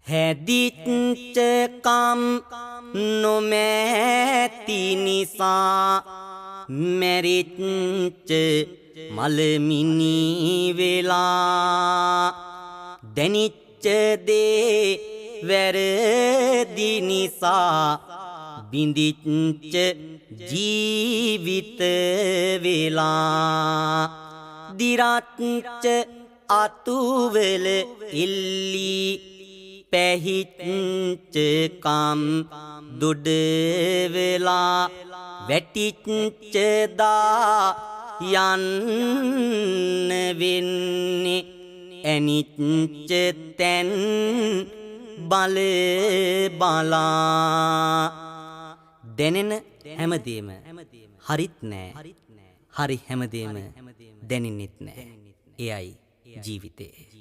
හැදිච්ච කම් නොමැති නිසා මැරිච්ච මලමිනි වෙලා දැනිච්ච දේ වැරදි නිසා බිඳිච්ච ජීවිත වෙලා දිරච්ච අතුවල එල්ලි පැහිච්ච කම් දොඩ වෙලා වැටිච්ච දා යන්න වෙන්නේ ඇනිච්ච තැන් බල බලා දැනෙන හැමදේම හරිත් නෑ හරි හැමදේම දැනෙන්නෙත් නෑ එයයි ජීවිතේ